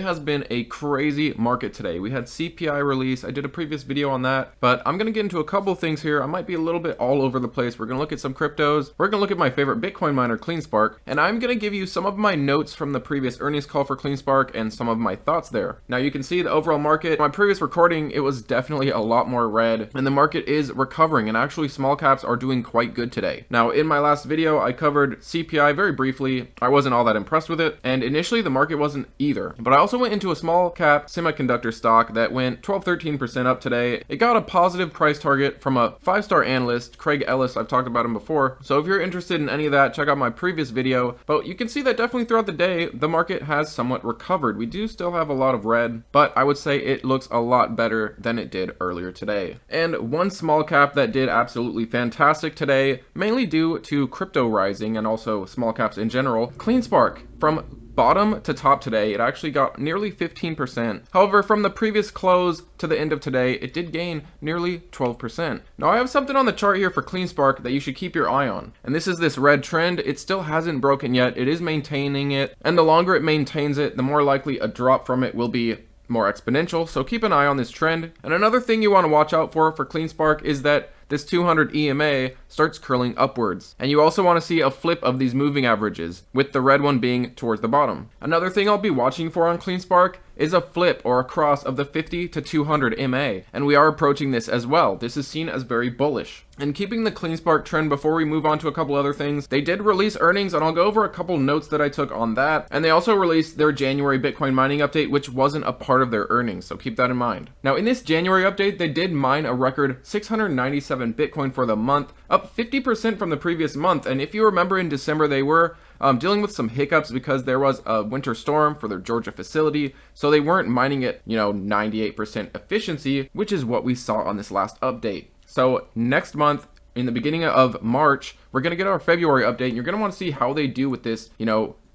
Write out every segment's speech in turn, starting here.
it has been a crazy market today. We had CPI release. I did a previous video on that, but I'm going to get into a couple things here. I might be a little bit all over the place. We're going to look at some cryptos. We're going to look at my favorite Bitcoin miner, Clsk, and I'm going to give you some of my notes from the previous earnings call for Clsk and some of my thoughts there. Now you can see the overall market. My previous recording, it was definitely a lot more red, and the market is recovering, and actually small caps are doing quite good today. Now in my last video, I covered CPI very briefly. I wasn't all that impressed with it, and initially the market wasn't either. But I also went into a small cap semiconductor stock that went 12-13% up today. It got a positive price target from a 5-star analyst, Craig Ellis. I've talked about him before. So if you're interested in any of that, check out my previous video. But you can see that definitely throughout the day, the market has somewhat recovered. We do still have a lot of red, but I would say it looks a lot better than it did earlier today. And one small cap that did absolutely fantastic today, mainly due to crypto rising and also small caps in general, Clsk. From bottom to top today, it actually got nearly 15%. However, from the previous close to the end of today, it did gain nearly 12%. Now I have something on the chart here for Clsk that you should keep your eye on. And this is this red trend. It still hasn't broken yet. It is maintaining it. And the longer it maintains it, the more likely a drop from it will be more exponential. So keep an eye on this trend. And another thing you want to watch out for Clsk is that this 200 EMA starts curling upwards. And you also want to see a flip of these moving averages, with the red one being towards the bottom. Another thing I'll be watching for on Clsk is a flip or a cross of the 50 to 200 MA. And we are approaching this as well. This is seen as very bullish. And keeping the Clsk trend before we move on to a couple other things, they did release earnings, and I'll go over a couple notes that I took on that. And they also released their January Bitcoin mining update, which wasn't a part of their earnings, so keep that in mind. Now in this January update, they did mine a record 697 Bitcoin for the month, up 50% from the previous month. And if you remember, in December they were dealing with some hiccups because there was a winter storm for their Georgia facility, so they weren't mining at 98% efficiency, which is what we saw on this last update. So next month, in the beginning of March, we're going to get our February update, and you're going to want to see how they do with this,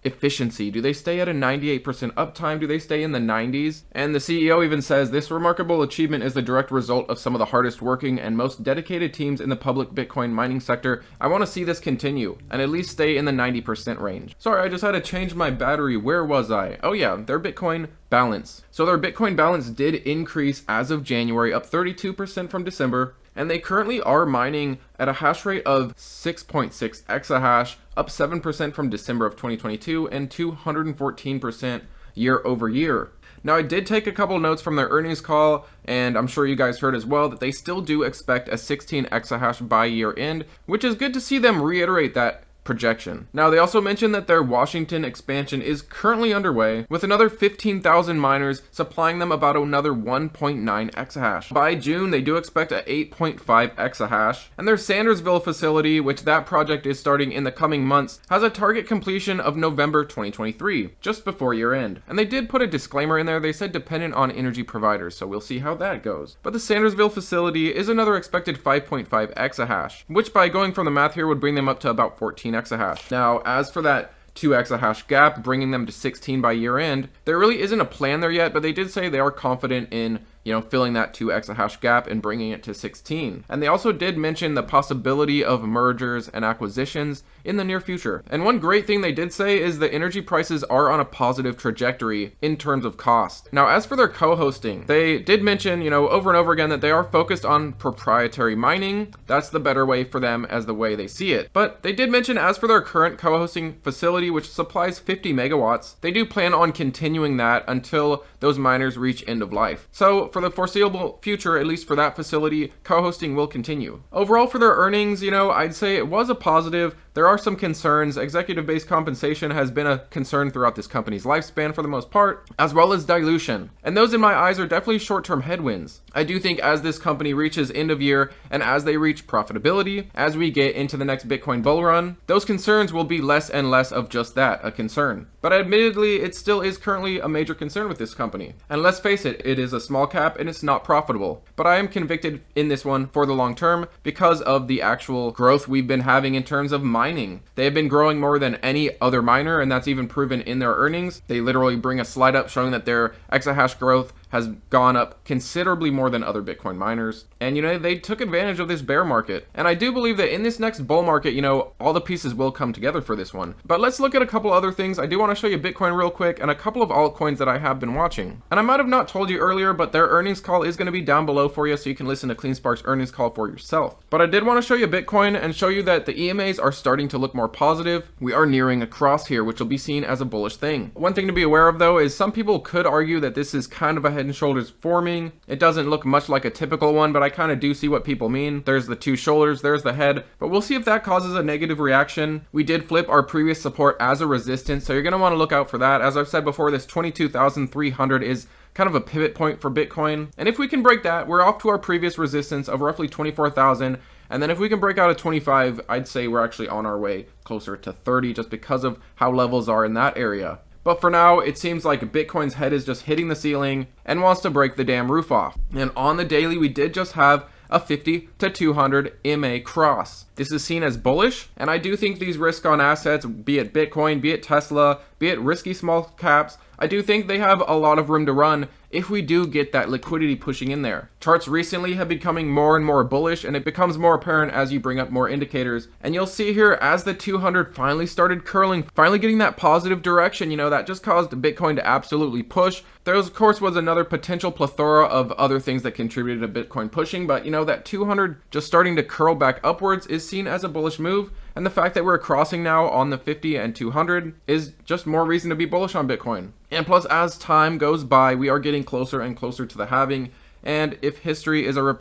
efficiency. Do they stay at a 98% uptime? Do they stay in the 90s? And the CEO even says this remarkable achievement is the direct result of some of the hardest working and most dedicated teams in the public Bitcoin mining sector. I want to see this continue and at least stay in the 90% range. Sorry, I just had to change my battery. Where was I? Oh yeah, their Bitcoin balance. So their Bitcoin balance did increase as of January, up 32% from December. And they currently are mining at a hash rate of 6.6 exahash, up 7% from December of 2022 and 214% year over year. Now I did take a couple notes from their earnings call, and I'm sure you guys heard as well that they still do expect a 16 exahash by year end, which is good to see them reiterate that projection. Now they also mentioned that their Washington expansion is currently underway, with another 15,000 miners supplying them about another 1.9 exahash. By June, they do expect a 8.5 exahash, and their Sandersville facility, which that project is starting in the coming months, has a target completion of November 2023, just before year end. And they did put a disclaimer in there. They said dependent on energy providers, so we'll see how that goes. But the Sandersville facility is another expected 5.5 exahash, which by going from the math here would bring them up to about 14 exahash. Now, as for that 2 exahash gap, bringing them to 16 by year end, there really isn't a plan there yet, but they did say they are confident in filling that 2 exahash gap and bringing it to 16. And they also did mention the possibility of mergers and acquisitions in the near future. And one great thing they did say is the energy prices are on a positive trajectory in terms of cost. Now, as for their co-hosting, they did mention, over and over again that they are focused on proprietary mining. That's the better way for them as the way they see it. But they did mention as for their current co-hosting facility, which supplies 50 megawatts, they do plan on continuing that until those miners reach end of life. So for the foreseeable future, at least for that facility, co-hosting will continue. Overall for their earnings, I'd say it was a positive. There are some concerns. Executive-based compensation has been a concern throughout this company's lifespan for the most part, as well as dilution. And those in my eyes are definitely short-term headwinds. I do think as this company reaches end of year and as they reach profitability, as we get into the next Bitcoin bull run, those concerns will be less and less of just that, a concern. But admittedly, it still is currently a major concern with this company. And let's face it, it is a small cap and it's not profitable. But I am convicted in this one for the long term because of the actual growth we've been having in terms of mining. They have been growing more than any other miner, and that's even proven in their earnings. They literally bring a slide up showing that their exahash growth has gone up considerably more than other Bitcoin miners. And, they took advantage of this bear market. And I do believe that in this next bull market, all the pieces will come together for this one. But let's look at a couple other things. I do want to show you Bitcoin real quick and a couple of altcoins that I have been watching. And I might have not told you earlier, but their earnings call is going to be down below for you, so you can listen to CleanSpark's earnings call for yourself. But I did want to show you Bitcoin and show you that the EMAs are starting to look more positive. We are nearing a cross here, which will be seen as a bullish thing. One thing to be aware of though is some people could argue that this is kind of a head and shoulders forming. It doesn't look much like a typical one, but I kind of do see what people mean. There's the two shoulders, there's the head, but we'll see if that causes a negative reaction. We did flip our previous support as a resistance, so you're going to want to look out for that. As I've said before, this 22,300 is kind of a pivot point for Bitcoin, and if we can break that, we're off to our previous resistance of roughly 24,000. And then if we can break out of 25, I'd say we're actually on our way closer to 30 just because of how levels are in that area. But for now, it seems like Bitcoin's head is just hitting the ceiling and wants to break the damn roof off. And on the daily, we did just have a 50 to 200 MA cross. This is seen as bullish, and I do think these risk on assets, be it Bitcoin, be it Tesla, be it risky small caps, I do think they have a lot of room to run if we do get that liquidity pushing in there. Charts recently have becoming more and more bullish, and it becomes more apparent as you bring up more indicators. And you'll see here as the 200 finally started curling, finally getting that positive direction, that just caused Bitcoin to absolutely push. There of course was another potential plethora of other things that contributed to Bitcoin pushing, but that 200 just starting to curl back upwards is seen as a bullish move. And the fact that we're crossing now on the 50 and 200 is just more reason to be bullish on Bitcoin. And plus, as time goes by, we are getting closer and closer to the halving. And if history is a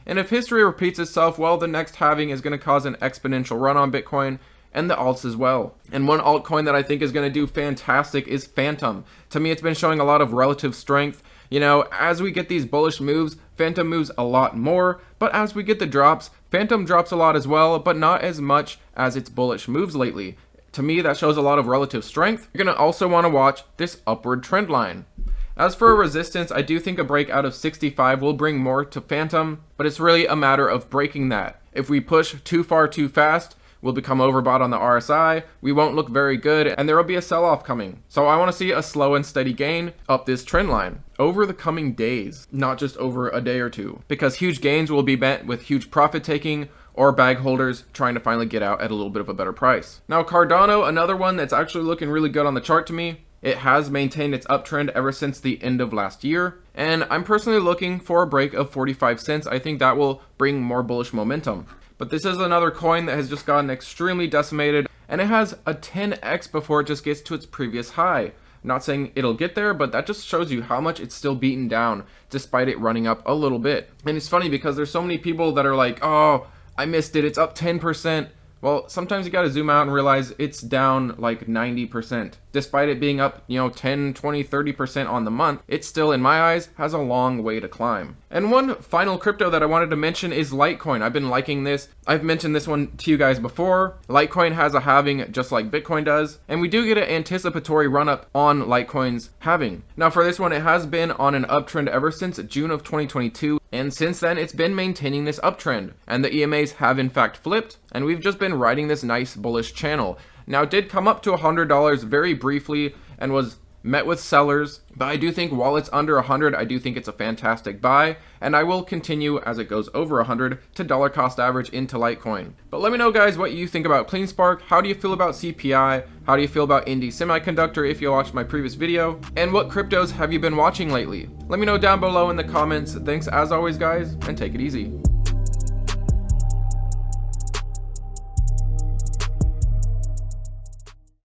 and if history repeats itself, well, the next halving is going to cause an exponential run on Bitcoin and the alts as well. And one altcoin that I think is going to do fantastic is Fantom. To me, it's been showing a lot of relative strength. As we get these bullish moves, Fantom moves a lot more, but as we get the drops, Fantom drops a lot as well, but not as much as its bullish moves lately. To me, that shows a lot of relative strength. You're going to also want to watch this upward trend line. As for a resistance, I do think a break out of 65 will bring more to Fantom, but it's really a matter of breaking that. If we push too far too fast, we'll become overbought on the RSI, we won't look very good, and there will be a sell-off coming. So I want to see a slow and steady gain up this trend line over the coming days, not just over a day or two, because huge gains will be met with huge profit taking or bag holders trying to finally get out at a little bit of a better price. Now Cardano, another one that's actually looking really good on the chart to me. It has maintained its uptrend ever since the end of last year, and I'm personally looking for a break of 45 cents. I think that will bring more bullish momentum. But this is another coin that has just gotten extremely decimated, and it has a 10x before it just gets to its previous high. I'm not saying it'll get there, but that just shows you how much it's still beaten down despite it running up a little bit. And it's funny because there's so many people that are like, oh, I missed it, it's up 10%. Well, sometimes you gotta zoom out and realize it's down like 90%. Despite it being up, 10, 20, 30% on the month, it still, in my eyes, has a long way to climb. And one final crypto that I wanted to mention is Litecoin. I've been liking this. I've mentioned this one to you guys before. Litecoin has a halving just like Bitcoin does, and we do get an anticipatory run up on Litecoin's halving. Now for this one, it has been on an uptrend ever since June of 2022, and since then it's been maintaining this uptrend, and the EMAs have in fact flipped, and we've just been riding this nice bullish channel. Now it did come up to $100 very briefly and was met with sellers, but I do think while it's under 100, I do think it's a fantastic buy, and I will continue as it goes over 100 to dollar cost average into Litecoin. But let me know guys what you think about CleanSpark. How do you feel about CPI? How do you feel about Indie Semiconductor if you watched my previous video? And what cryptos have you been watching lately? Let me know down below in the comments. Thanks as always guys, and take it easy.